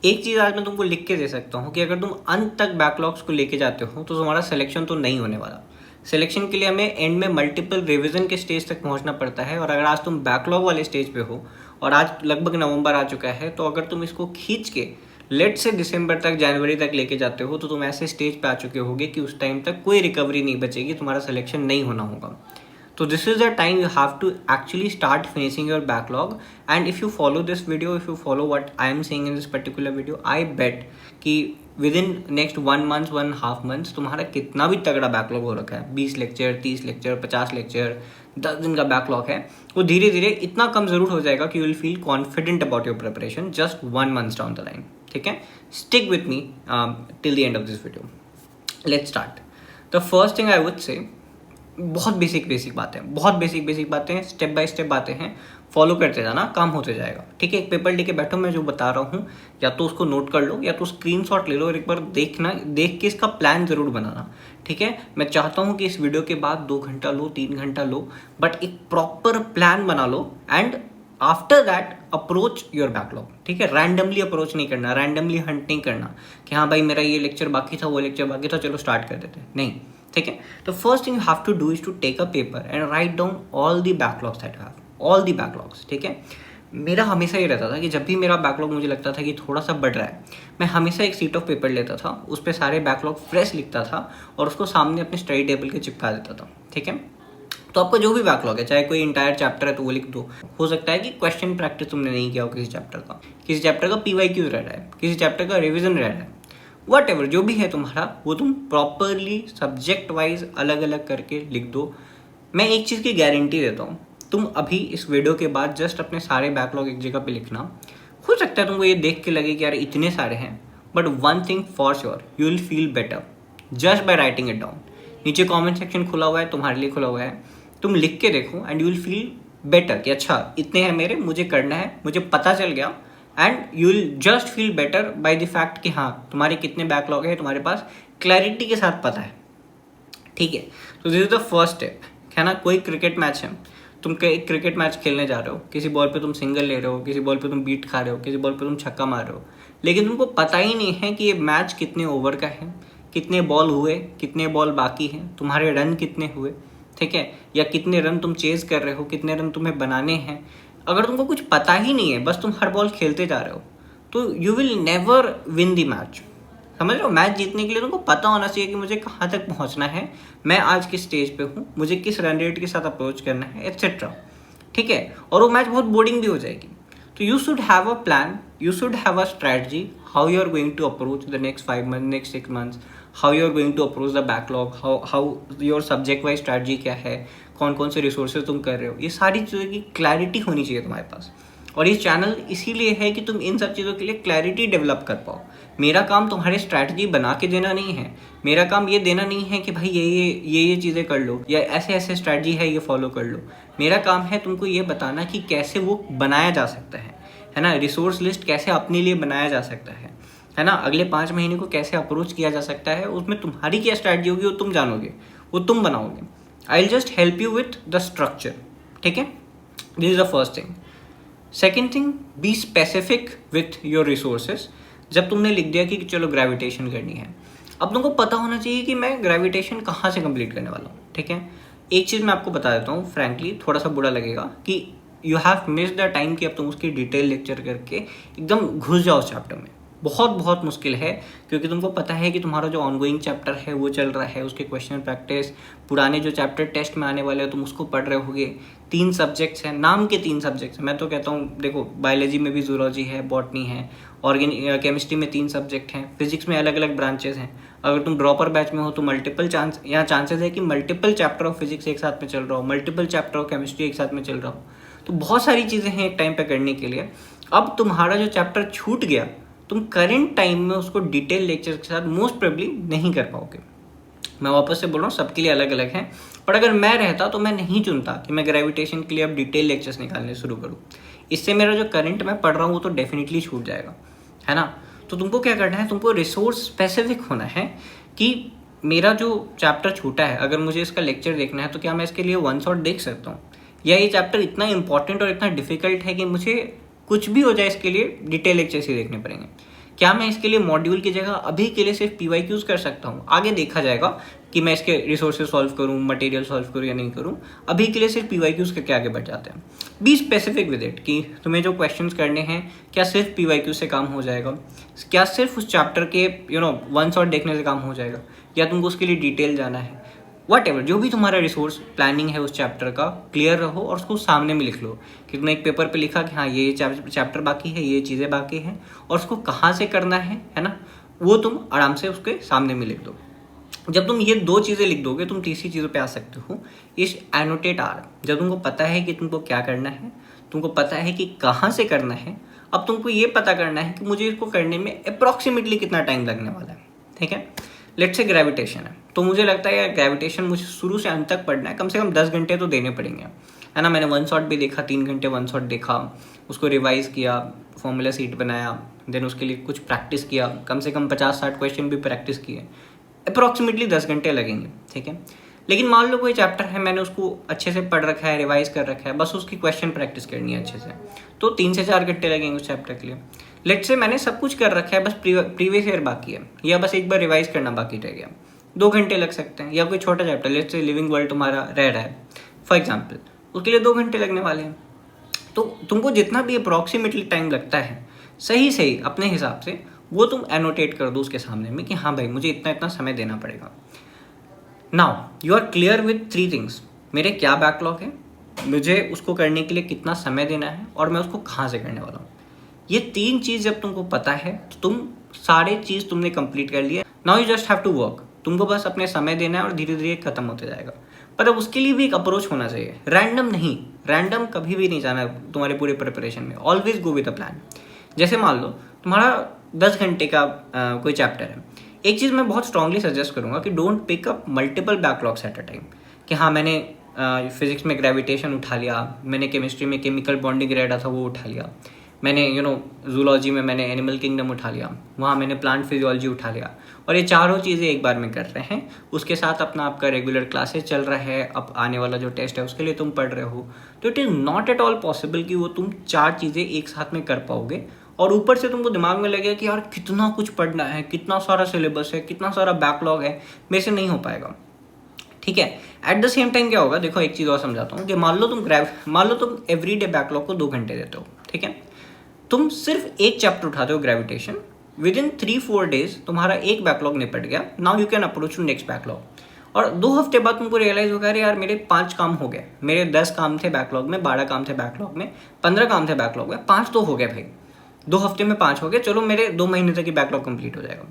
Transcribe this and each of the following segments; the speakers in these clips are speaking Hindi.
एक चीज़ आज मैं तुमको लिख के दे सकता हूँ कि अगर तुम अंत तक बैकलॉग्स को लेके जाते हो तो तुम्हारा सिलेक्शन तो नहीं होने वाला। सिलेक्शन के लिए हमें एंड में मल्टीपल रिवीजन के स्टेज तक पहुंचना पड़ता है, और अगर आज तुम बैकलॉग वाले स्टेज पे हो और आज लगभग नवंबर आ चुका है, तो अगर तुम इसको खींच के लेट से दिसंबर तक, जनवरी तक लेके जाते हो, तो तुम ऐसे स्टेज पे आ चुके होगे कि उस टाइम तक कोई रिकवरी नहीं बचेगी, तुम्हारा सिलेक्शन नहीं होना होगा। So this is the time you have to actually start finishing your backlog, and if you follow this video, if you follow what I am saying in this particular video, I bet कि within next 1 month 1.5 months तुम्हारा कितना भी तगड़ा बैकलॉग हो रखा है, 20 लेक्चर, 30 लेक्चर, 50 लेक्चर, 10 दिन का बैकलॉग है, वो धीरे धीरे इतना कम जरूर हो जाएगा कि you will feel confident about your preparation just 1 month down the line. ठीक है, stick with me till the end of this video. Let's start. The first thing I would say, बहुत बेसिक बातें हैं, स्टेप बाय स्टेप बातें हैं, फॉलो करते जाना, काम होते जाएगा। ठीक है, एक पेपर लेके बैठो, मैं जो बता रहा हूँ या तो उसको नोट कर लो या तो स्क्रीनशॉट ले लो और एक बार देख के इसका प्लान जरूर बनाना। ठीक है, मैं चाहता हूँ कि इस वीडियो के बाद 2 घंटा लो, 3 घंटा लो, बट एक प्रॉपर प्लान बना लो and after that approach your backlog. ठीक है, रैंडमली अप्रोच नहीं करना, रैंडमली हंट नहीं करना कि हाँ भाई मेरा ये लेक्चर बाकी था, वो लेक्चर बाकी था, चलो स्टार्ट कर देते, नहीं। ठीक है, तो first thing you have to do is to take a paper and write down all the backlogs that you have, all the backlogs. ठीक है, मेरा हमेशा ये रहता था कि जब भी मेरा बैकलॉग मुझे लगता था कि थोड़ा सा बढ़ रहा है, मैं हमेशा एक शीट ऑफ पेपर लेता था, उस पर सारे बैकलॉग फ्रेश लिखता था और उसको सामने अपने स्टडी टेबल के चिपका देता था। ठीक है, तो आपका जो भी बैकलॉग है, चाहे कोई इंटायर चैप्टर है तो वो लिख दो। हो सकता है कि क्वेश्चन प्रैक्टिस तुमने नहीं किया हो किसी चैप्टर का PYQ रह रहा है, किसी चैप्टर का रिविजन रह रहा है, वट जो भी है तुम्हारा, वो तुम प्रॉपरली सब्जेक्ट वाइज अलग अलग करके लिख दो। मैं एक चीज़ की गारंटी देता हूँ, तुम अभी इस वीडियो के बाद जस्ट अपने सारे बैकलॉग एक जगह पे लिखना। हो सकता है तुमको ये देख के लगे कि यार इतने सारे हैं, but one thing for sure, you will feel better just by writing it down. नीचे कॉमेंट सेक्शन खुला हुआ है, तुम्हारे लिए खुला हुआ है, तुम लिख के देखो and you will feel better कि अच्छा इतने हैं मेरे, मुझे करना है, मुझे पता चल गया, and you will just feel better by the fact कि हाँ तुम्हारे कितने बैकलॉग है तुम्हारे पास क्लैरिटी के साथ पता है। ठीक है, तो this is the first step, है ना। कोई क्रिकेट मैच है, तुम एक क्रिकेट मैच खेलने जा रहे हो, किसी बॉल पे तुम सिंगल ले रहे हो, किसी बॉल पे तुम बीट खा रहे हो, किसी बॉल पे तुम छक्का मार रहे हो, लेकिन तुमको पता ही नहीं है कि ये मैच कितने ओवर का है, कितने बॉल हुए, कितने बॉल बाकी हैं, तुम्हारे रन कितने हुए। ठीक है, या कितने रन तुम चेज कर रहे हो, कितने रन तुम्हें बनाने हैं। अगर तुमको कुछ पता ही नहीं है, बस तुम हर बॉल खेलते जा रहे हो, तो you will never win the match. समझ रहे हो, मैच जीतने के लिए तुमको पता होना चाहिए कि मुझे कहाँ तक पहुँचना है, मैं आज किस स्टेज पे हूँ, मुझे किस रन रेट के साथ अप्रोच करना है, एट्सेट्रा। ठीक है, और वो मैच बहुत बोरिंग भी हो जाएगी। तो you should have a plan, you should have a strategy, how you are going to approach the next 5 months, next 6 months, how you are going to approach the backlog, how your subject wise strategy क्या है, कौन कौन से रिसोर्सेज तुम कर रहे हो, ये सारी चीज़ों की क्लैरिटी होनी चाहिए तुम्हारे पास। और ये चैनल इसीलिए है कि तुम इन सब चीज़ों के लिए क्लैरिटी डेवलप कर पाओ। मेरा काम तुम्हारे स्ट्रैटेजी बना के देना नहीं है, मेरा काम ये देना नहीं है कि भाई ये चीज़ें कर लो या ऐसे ऐसे स्ट्रैटेजी है ये फॉलो कर लो। मेरा काम है तुमको ये बताना कि कैसे वो बनाया जा सकता है ना। रिसोर्स लिस्ट कैसे अपने लिए बनाया जा सकता है ना। अगले 5 महीने को कैसे अप्रोच किया जा सकता है, उसमें तुम्हारी क्या स्ट्रैटेजी होगी वो तुम जानोगे, वो तुम बनाओगे। I will just help you with the structure. ठीक है, this is the first thing. Second thing, be specific with your resources. जब तुमने लिख दिया कि चलो ग्रेविटेशन करनी है, अब तुमको पता होना चाहिए कि मैं ग्रेविटेशन कहाँ से कंप्लीट करने वाला हूँ। ठीक है, एक चीज़ मैं आपको बता देता हूँ, फ्रैंकली थोड़ा सा बुरा लगेगा कि you have missed the time कि अब तुम उसकी डिटेल लेक्चर करके एकदम घुस जाओ चैप्टर में। बहुत मुश्किल है, क्योंकि तुमको पता है कि तुम्हारा जो ऑनगोइंग चैप्टर है वो चल रहा है, उसके क्वेश्चन प्रैक्टिस, पुराने जो चैप्टर टेस्ट में आने वाले हो तुम उसको पढ़ रहे होगे। 3 सब्जेक्ट्स हैं, नाम के 3 सब्जेक्ट्स हैं। मैं तो कहता हूँ देखो, बायोलॉजी में भी जूलॉजी है, बॉटनी है, ऑर्गेनिक केमिस्ट्री में 3 सब्जेक्ट हैं, फिजिक्स में अलग अलग ब्रांचेस हैं। अगर तुम ड्रॉपर बैच में हो तो यहाँ चांसेस है कि मल्टीपल चैप्टर ऑफ फिजिक्स एक साथ में चल रहा हो, मल्टीपल चैप्टर ऑफ केमिस्ट्री एक साथ में चल रहा हो। तो बहुत सारी चीज़ें हैं एक टाइम पे करने के लिए। अब तुम्हारा जो चैप्टर छूट गया, तुम करेंट टाइम में उसको डिटेल लेक्चर के साथ मोस्ट प्रोबेबली नहीं कर पाओगे। मैं वापस से बोल रहा हूँ, सबके लिए अलग अलग है, पर अगर मैं रहता तो मैं नहीं चुनता कि मैं ग्रेविटेशन के लिए अब डिटेल लेक्चर्स निकालने शुरू करूँ। इससे मेरा जो करंट मैं पढ़ रहा हूँ वो तो डेफिनेटली छूट जाएगा, है ना। तो तुमको क्या करना है, तुमको रिसोर्स स्पेसिफिक होना है कि मेरा जो चैप्टर छूटा है, अगर मुझे इसका लेक्चर देखना है तो क्या मैं इसके लिए 1 शॉट देख सकता हूँ, या ये चैप्टर इतना इंपॉर्टेंट और इतना डिफिकल्ट है कि मुझे कुछ भी हो जाए इसके लिए डिटेल लेक्चर्स ही देखने पड़ेंगे। क्या मैं इसके लिए मॉड्यूल की जगह अभी के लिए सिर्फ PYQs कर सकता हूँ? आगे देखा जाएगा कि मैं इसके रिसोर्सेज सॉल्व करूँ, मटेरियल सॉल्व करूँ या नहीं करूँ। अभी के लिए सिर्फ PYQs करके आगे बढ़ जाते हैं। बी स्पेसिफिक विद इट कि तुम्हें जो क्वेश्चंस करने हैं क्या सिर्फ PYQ से काम हो जाएगा, क्या सिर्फ उस चैप्टर के वन शॉट देखने से काम हो जाएगा, या तुमको उसके लिए डिटेल जाना है। व्हाटएवर जो भी तुम्हारा रिसोर्स प्लानिंग है उस चैप्टर का, क्लियर रहो और उसको सामने में लिख लो कि तुमने एक पेपर पे लिखा कि हाँ ये चैप्टर बाकी है, ये चीज़ें बाकी हैं और उसको कहाँ से करना है ना, वो तुम आराम से उसके सामने में लिख दो। जब तुम ये 2 चीज़ें लिख दोगे तुम तीसरी चीज़ों पे आ सकते हो, इस एनोटेट आर। जब तुमको पता है कि तुमको क्या करना है, तुमको पता है कि कहाँ से करना है, अब तुमको ये पता करना है कि मुझे इसको करने में अप्रॉक्सीमेटली कितना टाइम लगने वाला है। ठीक है, लेट्स से ग्रेविटेशन है, तो मुझे लगता है यार ग्रेविटेशन मुझे शुरू से अंत तक पढ़ना है, कम से कम 10 घंटे तो देने पड़ेंगे, है ना। मैंने वन शॉट भी देखा, 3 घंटे वन शॉट देखा, उसको रिवाइज किया, फॉर्मूला सीट बनाया, देन उसके लिए कुछ प्रैक्टिस किया, कम से कम 50-60 क्वेश्चन भी प्रैक्टिस किए, अप्रॉक्सीमेटली 10 घंटे लगेंगे। ठीक है, लेकिन मान लो कोई चैप्टर है मैंने उसको अच्छे से पढ़ रखा है, रिवाइज कर रखा है, बस उसकी क्वेश्चन प्रैक्टिस करनी है अच्छे से, तो 3 से 4 घंटे लगेंगे उस चैप्टर के लिए। लेट्स से मैंने सब कुछ कर रखा है, बस प्रीवियस ईयर बाकी है या बस एक बार रिवाइज करना बाकी रह गया, 2 घंटे लग सकते हैं। या कोई छोटा chapter, let's say living world तुम्हारा रह रहा है फॉर एग्जाम्पल, उसके लिए 2 घंटे लगने वाले हैं। तो तुमको जितना भी अप्रॉक्सीमेटली टाइम लगता है सही अपने हिसाब से वो तुम एनोटेट कर दो उसके सामने में कि हाँ भाई मुझे इतना इतना समय देना पड़ेगा। Now you are clear with 3 things, मेरे क्या बैकलॉग है, मुझे उसको करने के लिए कितना समय देना है और मैं उसको कहाँ से करने वाला हूँ। ये 3 चीज़ जब तुमको पता है तो तुम सारे चीज़ तुमने कंप्लीट कर लिया। Now you just have to work, तुमको बस अपने समय देना है और धीरे धीरे खत्म होते जाएगा। पर अब उसके लिए भी एक अप्रोच होना चाहिए, रैंडम नहीं, रैंडम कभी भी नहीं जाना तुम्हारे पूरे प्रिपरेशन में, always go with a plan. जैसे मान लो तुम्हारा 10 घंटे का कोई चैप्टर है, एक चीज़ मैं बहुत स्ट्रांगली सजेस्ट करूँगा कि don't pick up multiple backlogs at a time. कि हाँ मैंने फिजिक्स में ग्रेविटेशन उठा लिया, मैंने केमिस्ट्री में केमिकल बॉन्डिंग रह रहा था वो उठा लिया, मैंने जूलॉजी में मैंने एनिमल किंगडम उठा लिया, वहाँ मैंने प्लांट फिजियोलॉजी उठा लिया, और ये चारों चीज़ें एक बार में कर रहे हैं। उसके साथ अपना आपका रेगुलर क्लासेस चल रहा है, अब आने वाला जो टेस्ट है उसके लिए तुम पढ़ रहे हो, तो it is not at all possible कि वो तुम 4 चीज़ें एक साथ में कर पाओगे। और ऊपर से तुमको दिमाग में लगेगा कि यार कितना कुछ पढ़ना है, कितना सारा सिलेबस है, कितना सारा बैकलॉग है, मेरे से नहीं हो पाएगा। ठीक है, एट द सेम टाइम क्या होगा, देखो एक चीज़ और समझाता हूँ कि मान लो तुम एवरीडे बैकलॉग को 2 घंटे देते हो। ठीक है, तुम सिर्फ एक चैप्टर उठाते हो ग्रेविटेशन, विद इन 3-4 डेज तुम्हारा एक बैकलॉग निपट गया। Now you can approach to next backlog. और 2 हफ्ते बाद तुमको रियलाइज होगा अरे यार मेरे 5 काम हो गए, मेरे 10 काम थे बैकलॉग में, 12 काम थे बैकलॉग में, 15 काम थे बैकलॉग में, 5 तो हो गए भाई, 2 हफ्ते में 5 हो गए, चलो मेरे 2 महीने तक की बैकलॉग कंप्लीट हो जाएगा।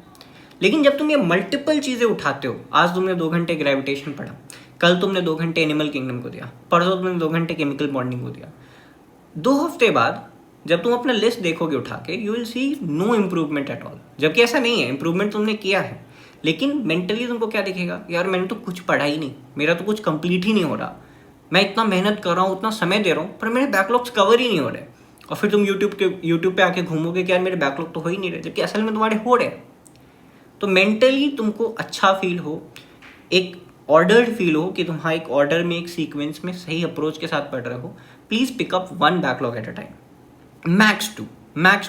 लेकिन जब तुम ये मल्टीपल चीज़ें उठाते हो, आज तुमने 2 घंटे ग्रेविटेशन पढ़ा, कल तुमने 2 घंटे एनिमल किंगडम को दिया, परसों तुमने 2 घंटे केमिकल बॉन्डिंग को दिया, 2 हफ्ते बाद जब तुम अपना लिस्ट देखोगे उठा के, you will see no improvement at all. जबकि ऐसा नहीं है, इम्प्रूवमेंट तुमने किया है, लेकिन मेंटली तुमको क्या दिखेगा, यार मैंने तो कुछ पढ़ा ही नहीं, मेरा तो कुछ कंप्लीट ही नहीं हो रहा, मैं इतना मेहनत कर रहा हूँ, उतना समय दे रहा हूँ, पर मेरे बैकलॉग्स कवर ही नहीं हो रहे। और फिर तुम यूट्यूब पे आके घूमोगे कि यार मेरे बैकलॉग तो हो ही नहीं रहे, जबकि असल में तुम्हारे हो रहे। तो मेंटली तुमको अच्छा फील हो, एक ऑर्डर्ड फील हो कि तुम हाँ एक ऑर्डर में, एक सीक्वेंस में सही अप्रोच के साथ पढ़ रहे हो, please pick up 1 backlog at a time, max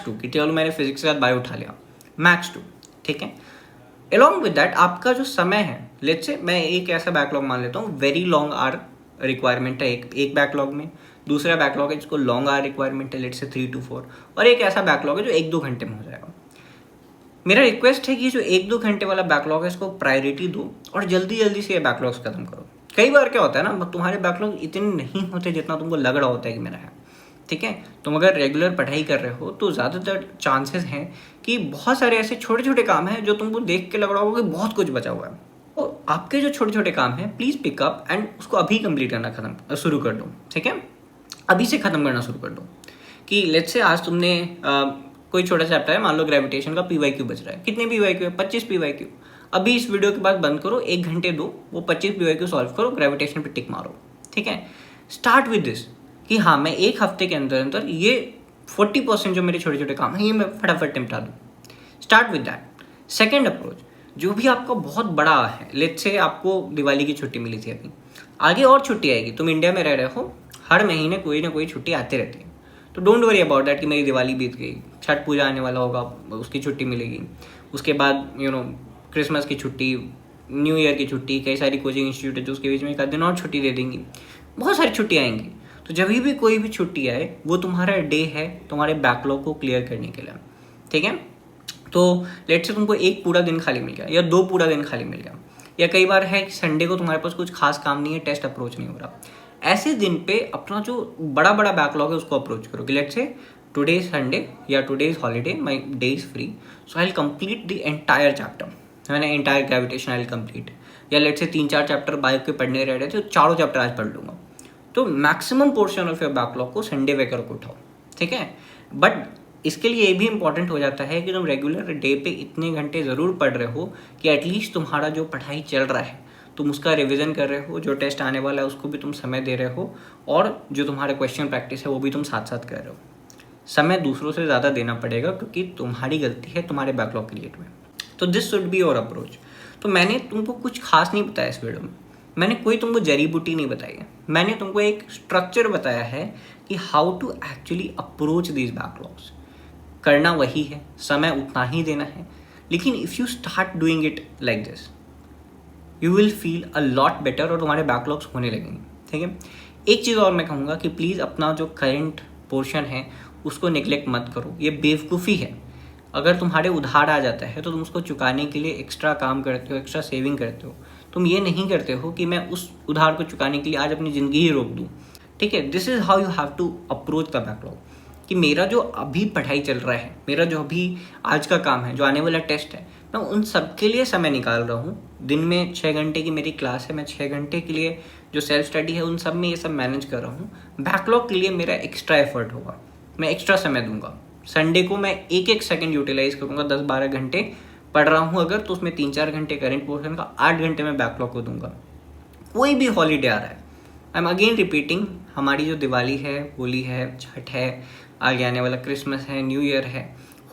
two कि चलो मैंने फिजिक्स के साथ बायो उठा लिया, मैक्स 2। ठीक है, अलॉन्ग विद दैट आपका जो समय है, लेट्स से मैं एक ऐसा बैकलॉग मान लेता हूँ, वेरी लॉन्ग आर रिक्वायरमेंट है एक बैकलॉग में, दूसरा बैकलॉग है जिसको लॉन्ग आर रिक्वायरमेंट है, लेट्स से 3 to 4, और एक ऐसा बैकलॉग है जो 1-2 घंटे में हो जाएगा। मेरा रिक्वेस्ट है कि जो 1-2 घंटे वाला बैकलॉग है इसको प्रायोरिटी दो और जल्दी जल्दी से ये बैकलॉग्स खत्म करो। कई बार क्या होता है ना, तुम्हारे बैकलॉग इतने नहीं होते जितना तुमको लग रहा होता है कि मेरा है। ठीक है, तुम अगर रेगुलर पढ़ाई कर रहे हो तो ज़्यादातर चांसेस हैं कि बहुत सारे ऐसे छोटे छोटे काम हैं जो तुमको देख के लग रहा होगा कि बहुत कुछ बचा हुआ है। तो आपके जो छोटे छोटे काम हैं प्लीज़ पिकअप एंड उसको अभी कंप्लीट करना शुरू कर दो। ठीक है, अभी से ख़त्म करना शुरू कर दो। कि लेट्स से आज तुमने कोई छोटा चैप्टर है, मान लो ग्रेविटेशन का PYQ बच रहा है, कितने PYQ है, 25 PYQ। अभी इस वीडियो के बाद बंद करो, 1 घंटे दो, वो 25 PYQ सॉल्व करो, ग्रेविटेशन पे टिक मारो। ठीक है, स्टार्ट विद दिस कि हाँ मैं 1 हफ्ते के अंदर अंदर ये 40% जो मेरे छोटे छोटे काम हैं ये मैं फटाफट निपटा दूँ। Start with that. Second approach, जो भी आपका बहुत बड़ा है, लेट्स से आपको दिवाली की छुट्टी मिली थी, अभी आगे और छुट्टी आएगी, तुम इंडिया में रह रहे हो, हर महीने कोई ना कोई छुट्टी आती रहती है, तो डोंट वरी अबाउट दैट कि मेरी दिवाली बीत गई, छठ पूजा आने वाला होगा उसकी छुट्टी मिलेगी, उसके बाद क्रिसमस की छुट्टी, न्यू ईयर की छुट्टी, कई सारी कोचिंग इंस्टीट्यूट है जो उसके बीच में एक आध दिन और छुट्टी दे देंगी, बहुत सारी छुट्टी आएंगी। तो जब भी कोई भी छुट्टी आए वो तुम्हारा डे है तुम्हारे बैकलॉग को क्लियर करने के लिए, ठीक है। तो लेट से तुमको एक पूरा दिन खाली मिल गया या 2 पूरा दिन खाली मिल गया, या कई बार है कि संडे को तुम्हारे पास कुछ खास काम नहीं है, टेस्ट अप्रोच नहीं हो रहा, ऐसे दिन पे अपना जो बड़ा बड़ा बैकलॉग है उसको अप्रोच करो कि let's say today is Sunday या today is holiday, my day is free, so I will complete the entire chapter, मैंने entire gravitation I will complete, या लेट से 3-4 चैप्टर बायो के पढ़ने रह रहे थे तो चारों चैप्टर आज पढ़ लूंगा। तो maximum portion of your backlog को संडे वगैरह को उठाओ, ठीक है। बट इसके लिए ये भी इंपॉर्टेंट हो जाता है कि तुम रेगुलर डे पे इतने घंटे ज़रूर पढ़ रहे हो कि एटलीस्ट तुम्हारा जो पढ़ाई चल रहा है तुम उसका रिवीजन कर रहे हो, जो टेस्ट आने वाला है उसको भी तुम समय दे रहे हो, और जो तुम्हारे क्वेश्चन प्रैक्टिस है वो भी तुम साथ साथ कर रहे हो। समय दूसरों से ज़्यादा देना पड़ेगा क्योंकि तुम्हारी गलती है तुम्हारे बैकलॉग क्रिएट में। तो this should be your approach. तो मैंने तुमको कुछ खास नहीं बताया इस वीडियो में, मैंने कोई तुमको जड़ी बूटी नहीं बताई है, मैंने तुमको एक स्ट्रक्चर बताया है कि how to actually approach these backlogs. करना वही है, समय उतना ही देना है, लेकिन if you start doing it like this you will feel a lot better और तुम्हारे बैकलॉग्स होने लगेंगे, ठीक है। एक चीज़ और मैं कहूँगा कि प्लीज़ अपना जो करंट पोर्शन है उसको निगलेक्ट मत करो, ये बेवकूफ़ी है। अगर तुम्हारे उधार आ जाता है तो तुम उसको चुकाने के लिए एक्स्ट्रा काम करते हो, एक्स्ट्रा सेविंग करते हो। तुम ये नहीं करते हो कि मैं उस उधार को चुकाने के लिए आज अपनी ज़िंदगी ही रोक दूँ, ठीक है। This is how you have to approach the backlog, कि मेरा जो अभी पढ़ाई चल रहा है, मेरा जो अभी आज का काम है, जो आने वाला टेस्ट है, मैं उन सब के लिए समय निकाल रहा हूँ। दिन में 6 घंटे की मेरी क्लास है, मैं 6 घंटे के लिए जो सेल्फ स्टडी है उन सब में ये सब मैनेज कर रहा हूँ। बैकलॉग के लिए मेरा एक्स्ट्रा एफर्ट होगा, मैं एक्स्ट्रा समय दूंगा। संडे को मैं एक सेकंड यूटिलाइज करूँगा, 10-12 घंटे पढ़ रहा हूँ अगर, तो उसमें 3-4 घंटे करेंट पोर्शन का, 8 घंटे मैं बैकलॉग को दूंगा। कोई भी हॉलीडे आ रहा है, आई एम अगेन रिपीटिंग, हमारी जो दिवाली है, होली है, छठ है, आगे आने वाला क्रिसमस है, न्यू ईयर है,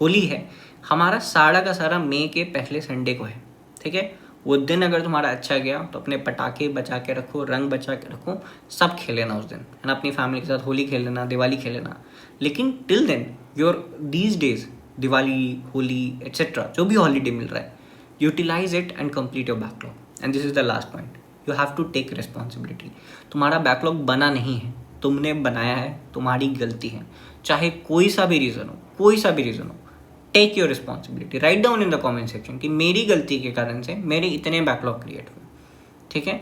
होली है, हमारा सारा का सारा मई के पहले संडे को है, ठीक है। वो दिन अगर तुम्हारा अच्छा गया तो अपने पटाखे बचा के रखो, रंग बचा के रखो, सब खेल लेना उस दिन, है ना, अपनी फैमिली के साथ होली खेल लेना, दिवाली खेल लेना। लेकिन till then your these days, Diwali, Holi etcetera, जो भी हॉलीडे मिल रहा है, utilize it and complete your backlog. And this is the last point, you have to take responsibility. तुम्हारा बैकलॉग बना नहीं है, तुमने बनाया है, तुम्हारी गलती है, चाहे कोई सा भी रीज़न हो, कोई सा भी रीज़न हो। Take your responsibility, write down in the comment section कि मेरी गलती के कारण से मेरे इतने बैकलॉग क्रिएट हुए, ठीक है।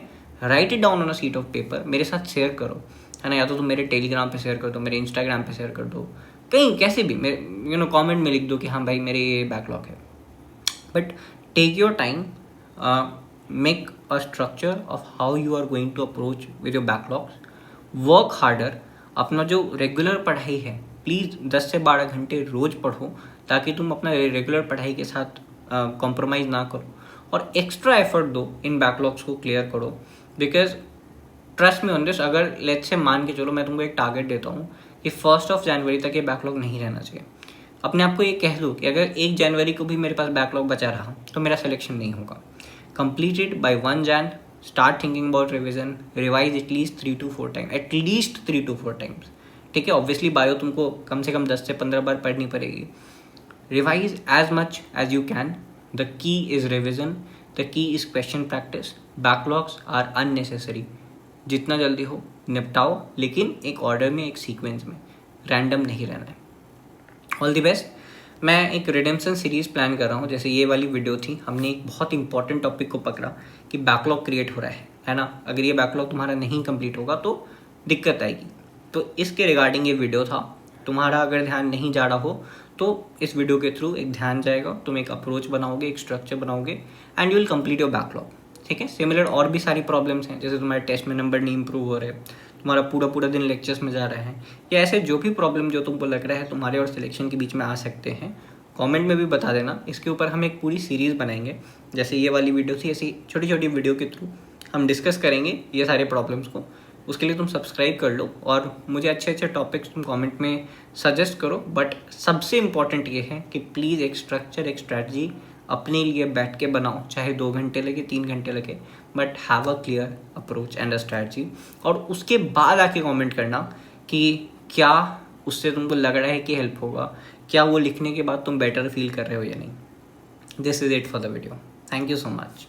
Right it down on a sheet of paper, मेरे साथ शेयर करो, है ना, या तो तुम मेरे टेलीग्राम पे शेयर कर दो, मेरे इंस्टाग्राम पे शेयर कर दो, कहीं कैसे भी मेरे कमेंट में लिख दो कि हाँ भाई मेरे ये बैकलॉग है। But take your time, make a structure of how you are going to approach with your backlogs, work harder. अपना जो रेगुलर पढ़ाई है प्लीज़ 10 से 12 घंटे रोज़ पढ़ो, ताकि तुम अपना रेगुलर पढ़ाई के साथ कॉम्प्रोमाइज़ ना करो, और एक्स्ट्रा एफर्ट दो इन बैकलॉग्स को क्लियर करो। Because trust me on this, अगर लेट्स से मान के चलो मैं तुमको एक टारगेट देता हूँ कि 1 जनवरी तक ये बैकलॉग नहीं रहना चाहिए, अपने आप को ये कह दो कि अगर 1 जनवरी को भी मेरे पास बैकलॉग बचा रहा तो मेरा सिलेक्शन नहीं होगा। Complete it by 1 Jan, start thinking about revision, revise at least 3 to 4 time, at least 3 to 4 times, ठीक है। ऑब्वियसली बायो तुमको कम से कम 10 से 15 बार पढ़नी पड़ेगी। Revise as much as you can, the key is revision, the key is question practice. Backlogs are unnecessary, जितना जल्दी हो निपटाओ, लेकिन एक ऑर्डर में, एक सीक्वेंस में, रैंडम नहीं रहना है। All the best. मैं एक रिडेम्पशन सीरीज़ प्लान कर रहा हूँ, जैसे ये वाली वीडियो थी, हमने एक बहुत इंपॉर्टेंट टॉपिक को पकड़ा कि बैकलॉग क्रिएट हो रहा है ना। अगर ये बैकलॉग तुम्हारा नहीं कंप्लीट होगा तो दिक्कत आएगी, तो इसके रिगार्डिंग ये वीडियो था। तुम्हारा अगर ध्यान नहीं जा रहा हो तो इस वीडियो के थ्रू एक ध्यान जाएगा, तुम एक अप्रोच बनाओगे, एक स्ट्रक्चर बनाओगे, and you will complete your backlog, ठीक है। सिमिलर और भी सारी प्रॉब्लम्स हैं, जैसे तुम्हारे टेस्ट में नंबर नहीं इंप्रूव हो रहे, तुम्हारा पूरा दिन लेक्चर्स में जा रहे हैं, या ऐसे जो भी प्रॉब्लम जो तुमको लग रहा है तुम्हारे और सिलेक्शन के बीच में आ सकते हैं, कमेंट में भी बता देना। इसके ऊपर हम एक पूरी सीरीज़ बनाएंगे, जैसे ये वाली वीडियो थी, ऐसी छोटी छोटी वीडियो के थ्रू हम डिस्कस करेंगे ये सारे प्रॉब्लम्स को। उसके लिए तुम सब्सक्राइब कर लो और मुझे अच्छे अच्छे टॉपिक्स तुम कमेंट में सजेस्ट करो। बट सबसे इम्पॉर्टेंट ये है कि प्लीज़ एक स्ट्रक्चर, एक स्ट्रैटी अपने लिए बैठ के बनाओ, चाहे 2 घंटे लगे, 3 घंटे लगे, but have a clear approach and अ स्ट्रैटी। और उसके बाद आके कमेंट करना कि क्या उससे तुमको लग रहा है कि हेल्प होगा, क्या वो लिखने के बाद तुम बेटर फील कर रहे हो या नहीं। This is it for the video. Thank you so much.